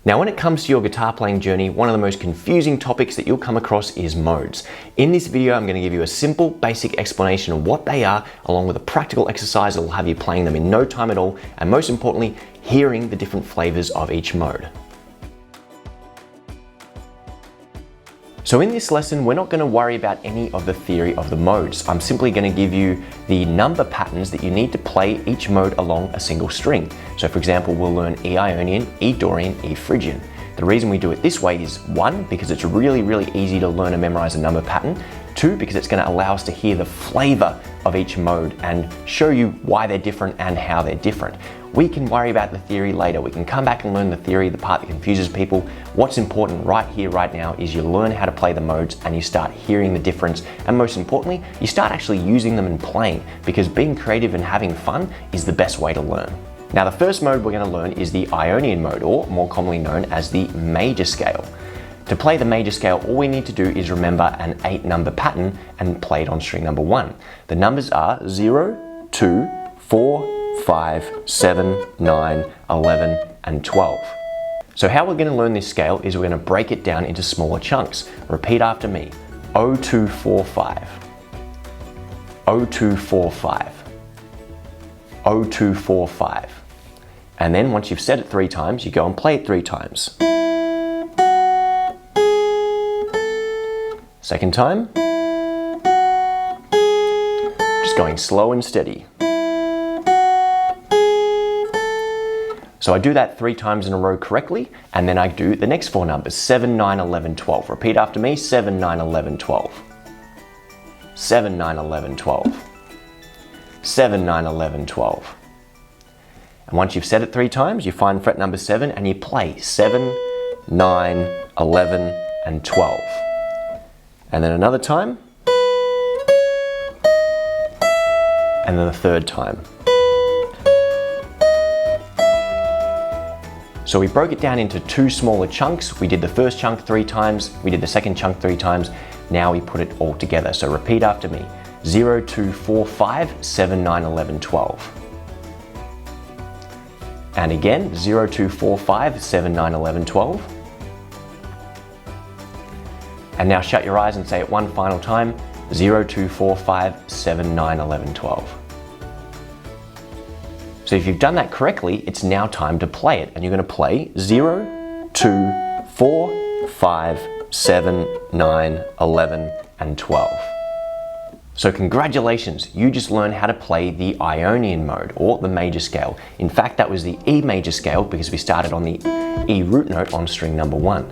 Now, when it comes to your guitar playing journey, one of the most confusing topics that you'll come across is modes. In this video, I'm going to give you a simple, basic explanation of what they are, along with a practical exercise that will have you playing them in no time at all, and most importantly, hearing the different flavors of each mode. So in this lesson, we're not going to worry about any of the theory of the modes. I'm simply going to give you the number patterns that you need to play each mode along a single string. So for example, we'll learn E Ionian, E Dorian, E Phrygian. The reason we do it this way is 1, because it's really easy to learn and memorize a number pattern. 2, because it's going to allow us to hear the flavor of each mode and show you why they're different and how they're different. We can worry about the theory later. We can come back and learn the theory, the part that confuses people. What's important right here, right now, is you learn how to play the modes and you start hearing the difference. And most importantly, you start actually using them and playing, because being creative and having fun is the best way to learn. Now, the first mode we're going to learn is the Ionian mode, or more commonly known as the major scale. To play the major scale, all we need to do is remember an 8-number pattern and play it on string number 1. The numbers are 0, 2, 4, 5, 7, 9, 11, and 12. So how we're going to learn this scale is we're going to break it down into smaller chunks. Repeat after me. 0, 2, 4, 5. 0, 2, 4, 5. 0, 2, 4, 5. And then once you've said it 3 times, you go and play it 3 times. Second time. Just going slow and steady. So I do that 3 times in a row correctly, and then I do the next 4 numbers, 7, 9, 11, 12. Repeat after me, 7, 9, 11, 12. 7, 9, 11, 12. 7, 9, 11, 12. And once you've said it 3 times, you find fret number 7 and you play 7, 9, 11, and 12. And then another time. And then the 3rd time. So we broke it down into 2 smaller chunks. We did the first chunk 3 times, we did the second chunk 3 times. Now we put it all together. So repeat after me. 0, 2, 4, 5, 7, 9, 11, 12. And again, 0, 2, 4, 5, 7, 9, 11, 12. And now shut your eyes and say it one final time. 0, 2, 4, 5, 7, 9, 11, 12. So if you've done that correctly, it's now time to play it. And you're going to play 0, 2, 4, 5, 7, 9, 11, and 12. So congratulations, you just learned how to play the Ionian mode, or the major scale. In fact, that was the E major scale because we started on the E root note on string number 1.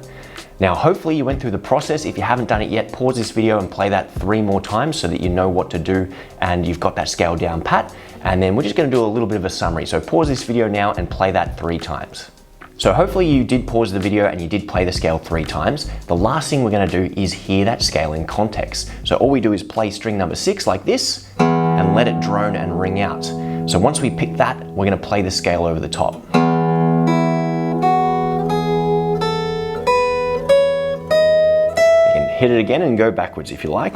Now, hopefully you went through the process. If you haven't done it yet, pause this video and play that 3 more times so that you know what to do and you've got that scale down pat. And then we're just going to do a little bit of a summary. So pause this video now and play that 3 times. So hopefully you did pause the video and you did play the scale 3 times. The last thing we're going to do is hear that scale in context. So all we do is play string number 6 like this and let it drone and ring out. So once we pick that, we're going to play the scale over the top. Hit it again and go backwards if you like.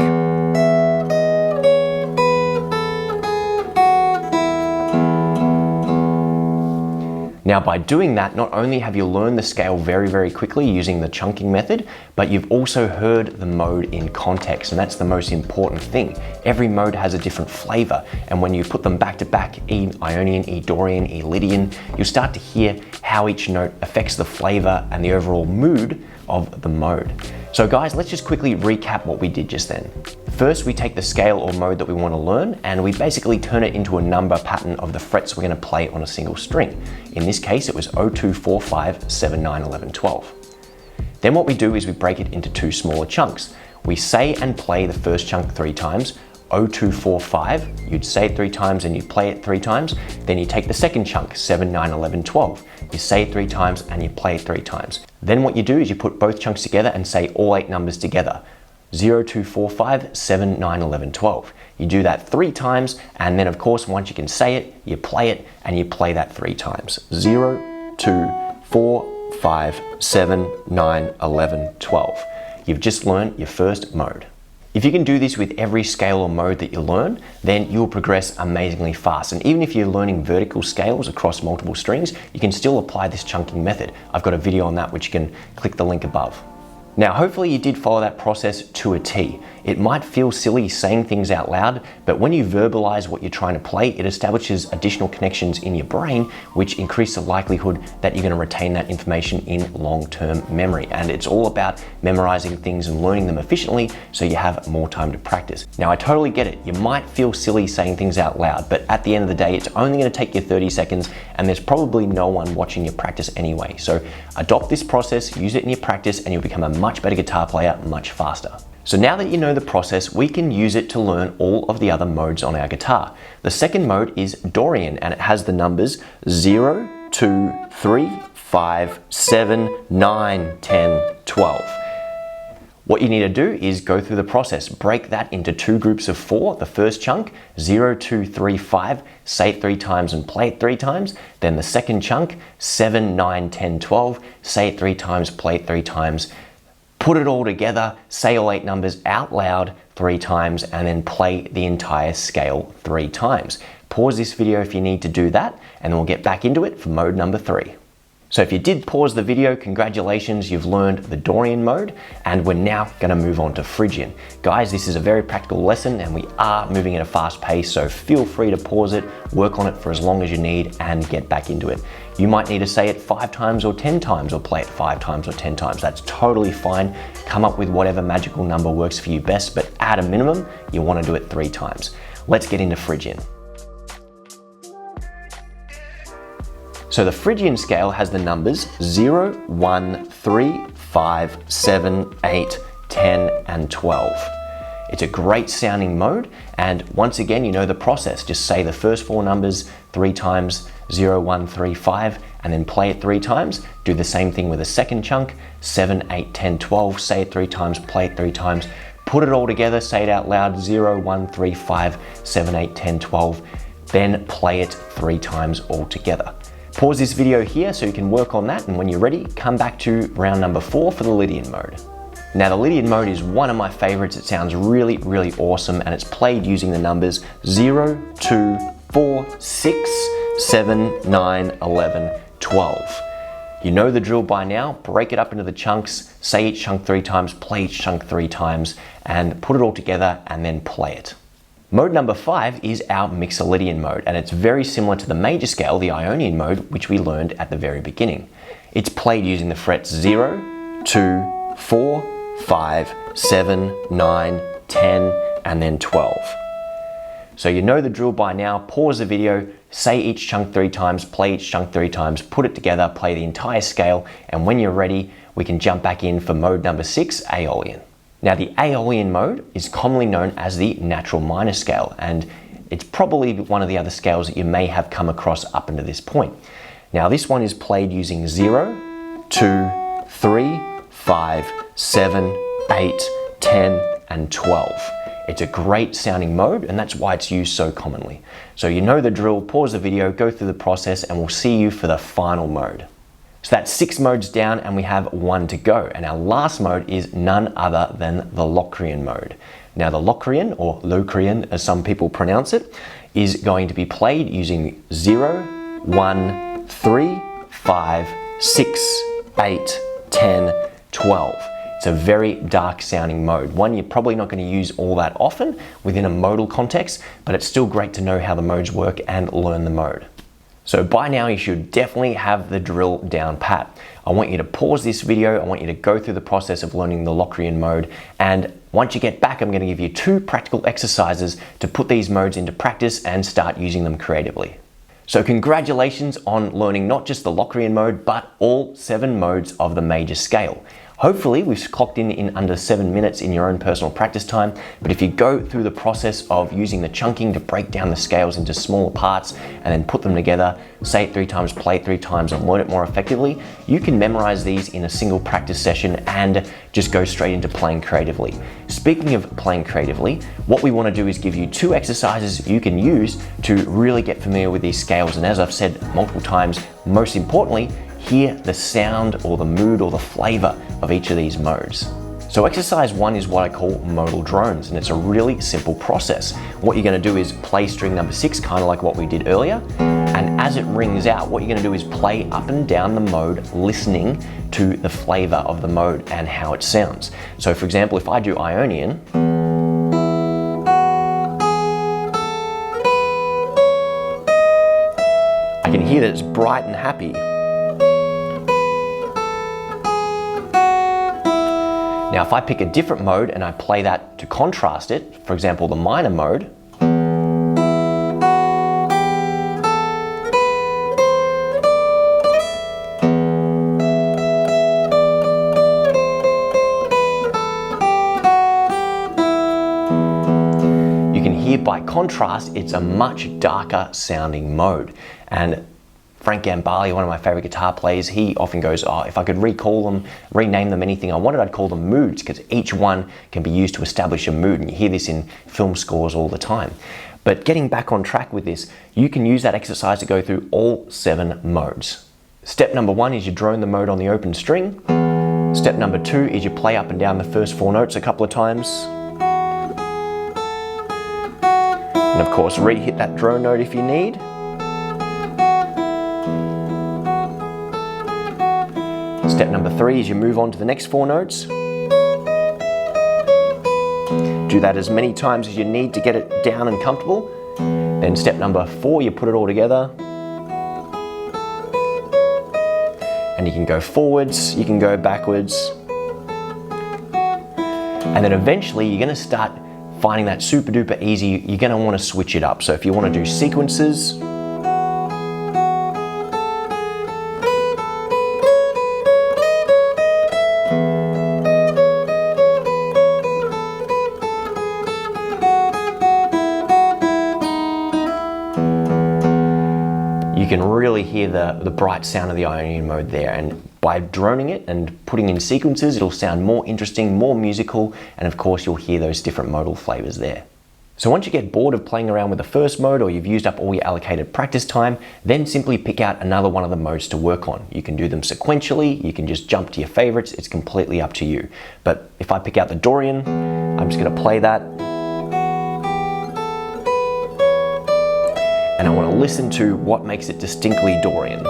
Now, by doing that, not only have you learned the scale very quickly using the chunking method, but you've also heard the mode in context, and that's the most important thing. Every mode has a different flavor, and when you put them back to back, E Ionian, E Dorian, E Lydian, you'll start to hear how each note affects the flavor and the overall mood of the mode. So guys, let's just quickly recap what we did just then. First, we take the scale or mode that we want to learn and we basically turn it into a number pattern of the frets we're going to play on a single string. In this case, it was 0, 2, 4, 5, 7, 9, 11, 12. Then what we do is we break it into 2 smaller chunks. We say and play the first chunk 3 times. 0, 2, 4, 5, you'd say it 3 times and you'd play it 3 times. Then you take the second chunk, 7, 9, 11, 12. You say it 3 times and you play it 3 times. Then what you do is you put both chunks together and say all 8 numbers together. 0, 2, 4, 5, 7, 9, 11, 12. You do that 3 times, and then of course once you can say it, you play it, and you play that 3 times. 0, 2, 4, 5, 7, 9, 11, 12. You've just learned your first mode. If you can do this with every scale or mode that you learn, then you'll progress amazingly fast. And even if you're learning vertical scales across multiple strings, you can still apply this chunking method. I've got a video on that which you can click the link above. Now, hopefully you did follow that process to a T. It might feel silly saying things out loud, but when you verbalize what you're trying to play, it establishes additional connections in your brain, which increase the likelihood that you're going to retain that information in long-term memory. And it's all about memorizing things and learning them efficiently so you have more time to practice. Now, I totally get it. You might feel silly saying things out loud, but at the end of the day, it's only going to take you 30 seconds and there's probably no one watching your practice anyway. So adopt this process, use it in your practice, and you'll become a much better guitar player much faster. So now that you know the process, we can use it to learn all of the other modes on our guitar. The second mode is Dorian, and it has the numbers 0, 2, 3, 5, 7, 9, 10, 12. What you need to do is go through the process. Break that into two groups of 4. The first chunk, 0, 2, 3, 5, say it 3 times and play it 3 times. Then the second chunk, 7, 9, 10, 12, say it 3 times, play it 3 times. Put it all together, say all 8 numbers out loud 3 times, and then play the entire scale 3 times. Pause this video if you need to do that, and then we'll get back into it for mode number 3. So if you did pause the video, congratulations, you've learned the Dorian mode, and we're now going to move on to Phrygian. Guys, this is a very practical lesson and we are moving at a fast pace, so feel free to pause it, work on it for as long as you need, and get back into it. You might need to say it 5 times or 10 times, or play it 5 times or 10 times. That's totally fine. Come up with whatever magical number works for you best, but at a minimum, you want to do it 3 times. Let's get into Phrygian. So the Phrygian scale has the numbers 0, 1, 3, 5, 7, 8, 10, and 12. It's a great sounding mode, and once again, you know the process. Just say the first 4 numbers 3 times, 0, 1, 3, 5, and then play it 3 times. Do the same thing with the second chunk, 7, 8, 10, 12, say it 3 times, play it 3 times. Put it all together, say it out loud, 0, 1, 3, 5, 7, 8, 10, 12, then play it 3 times all together. Pause this video here so you can work on that, and when you're ready, come back to round number 4 for the Lydian mode. Now the Lydian mode is one of my favorites. It sounds really, really awesome, and it's played using the numbers 0, 2, 4, 6, 7, 9, 11, 12. You know the drill by now. Break it up into the chunks, say each chunk 3 times, play each chunk 3 times, and put it all together and then play it. Mode number 5 is our Mixolydian mode, and it's very similar to the major scale, the Ionian mode, which we learned at the very beginning. It's played using the frets 0, 2, 4, 5, 7, 9, 10, and then 12. So you know the drill by now. Pause the video, say each chunk 3 times, play each chunk 3 times, put it together, play the entire scale, and when you're ready, we can jump back in for mode number 6, Aeolian. Now the Aeolian mode is commonly known as the natural minor scale, and it's probably one of the other scales that you may have come across up until this point. Now this one is played using 0, 2, 3, 5, 7, 8, 10, and 12. It's a great sounding mode, and that's why it's used so commonly. So you know the drill, pause the video, go through the process, and we'll see you for the final mode. So that's 6 modes down and we have 1 to go. And our last mode is none other than the Locrian mode. Now the Locrian, or Locrian as some people pronounce it, is going to be played using 0, 1, 3, 5, 6, 8, 10, 12. It's a very dark sounding mode. One you're probably not going to use all that often within a modal context, but it's still great to know how the modes work and learn the mode. So by now you should definitely have the drill down pat. I want you to pause this video, I want you to go through the process of learning the Locrian mode, and once you get back I'm going to give you 2 practical exercises to put these modes into practice and start using them creatively. So congratulations on learning not just the Locrian mode, but all 7 modes of the major scale. Hopefully we've clocked in under 7 minutes in your own personal practice time, but if you go through the process of using the chunking to break down the scales into smaller parts and then put them together, say it 3 times, play it 3 times, and learn it more effectively, you can memorize these in a single practice session and just go straight into playing creatively. Speaking of playing creatively, what we want to do is give you 2 exercises you can use to really get familiar with these scales, and as I've said multiple times, most importantly, hear the sound or the mood or the flavor of each of these modes. So exercise 1 is what I call modal drones, and it's a really simple process. What you're going to do is play string number 6, kind of like what we did earlier, and as it rings out, what you're going to do is play up and down the mode, listening to the flavour of the mode and how it sounds. So for example, if I do Ionian, I can hear that it's bright and happy. Now if I pick a different mode and I play that to contrast it, for example the minor mode, you can hear by contrast it's a much darker sounding mode. And Frank Gambale, one of my favorite guitar players, he often goes, oh, if I could rename them anything I wanted, I'd call them moods, because each one can be used to establish a mood, and you hear this in film scores all the time. But getting back on track with this, you can use that exercise to go through all 7 modes. Step number 1 is you drone the mode on the open string. Step number 2 is you play up and down the first 4 notes a couple of times. And of course, re-hit that drone note if you need. Step number 3 is you move on to the next 4 notes. Do that as many times as you need to get it down and comfortable. Then step number 4, you put it all together. And you can go forwards, you can go backwards. And then eventually you're going to start finding that super duper easy. You're going to want to switch it up. So if you want to do sequences, you can really hear the bright sound of the Ionian mode there, and by droning it and putting in sequences, it'll sound more interesting, more musical, and of course you'll hear those different modal flavors there. So once you get bored of playing around with the first mode, or you've used up all your allocated practice time, then simply pick out another one of the modes to work on. You can do them sequentially, you can just jump to your favorites, it's completely up to you. But if I pick out the Dorian, I'm just going to play that. And I want to listen to what makes it distinctly Dorian.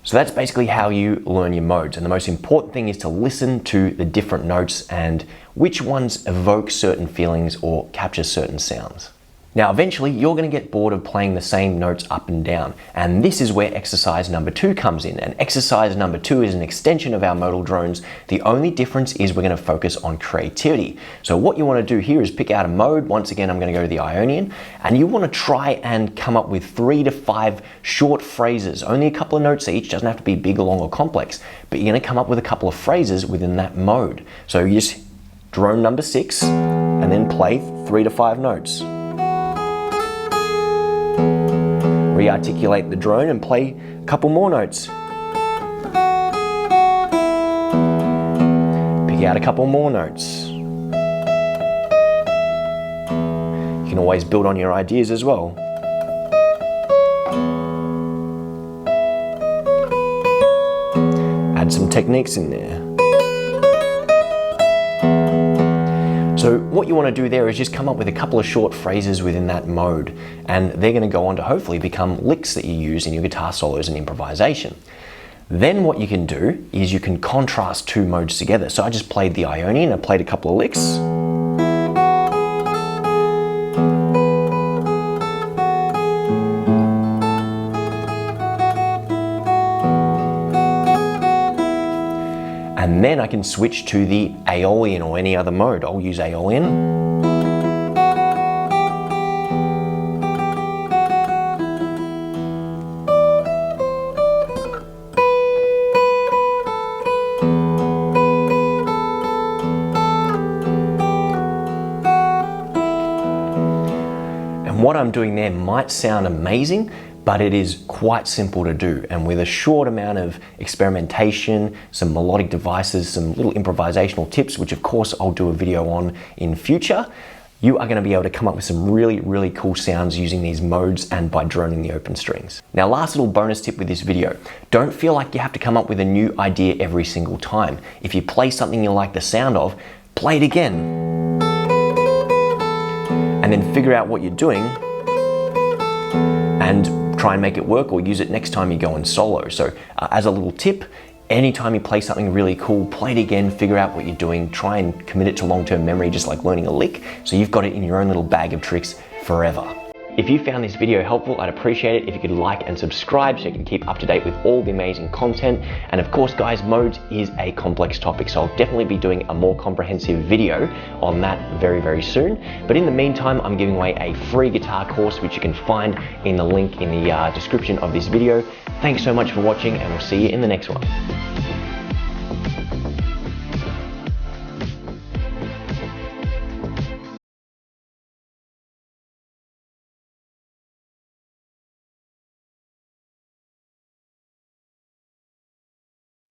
So that's basically how you learn your modes, and the most important thing is to listen to the different notes and which ones evoke certain feelings or capture certain sounds. Now eventually you're going to get bored of playing the same notes up and down, and this is where exercise number 2 comes in. And exercise number 2 is an extension of our modal drones. The only difference is we're going to focus on creativity. So what you want to do here is pick out a mode. Once again, I'm going to go to the Ionian, and you want to try and come up with 3 to 5 short phrases, only a couple of notes each, doesn't have to be big or long or complex, but you're going to come up with a couple of phrases within that mode. So you just drone number 6 and then play 3 to 5 notes. Re-articulate the drone and play a couple more notes. Pick out a couple more notes. You can always build on your ideas as well. Add some techniques in there. So what you want to do there is just come up with a couple of short phrases within that mode, and they're going to go on to hopefully become licks that you use in your guitar solos and improvisation. Then what you can do is you can contrast 2 modes together. So I just played the Ionian, I played a couple of licks. And then I can switch to the Aeolian or any other mode. I'll use Aeolian. And what I'm doing there might sound amazing, but it is quite simple to do, and with a short amount of experimentation, some melodic devices, some little improvisational tips, which of course I'll do a video on in future, you are going to be able to come up with some really cool sounds using these modes and by droning the open strings. Now, last little bonus tip with this video, don't feel like you have to come up with a new idea every single time. If you play something you like the sound of, play it again. And then figure out what you're doing and try and make it work, or use it next time you go in solo. So as a little tip, anytime you play something really cool, play it again, figure out what you're doing, try and commit it to long-term memory, just like learning a lick, so you've got it in your own little bag of tricks forever. If you found this video helpful, I'd appreciate it if you could like and subscribe so you can keep up to date with all the amazing content. And of course, guys, modes is a complex topic, so I'll definitely be doing a more comprehensive video on that very soon. But in the meantime, I'm giving away a free guitar course, which you can find in the link in the description of this video. Thanks so much for watching, and we'll see you in the next one.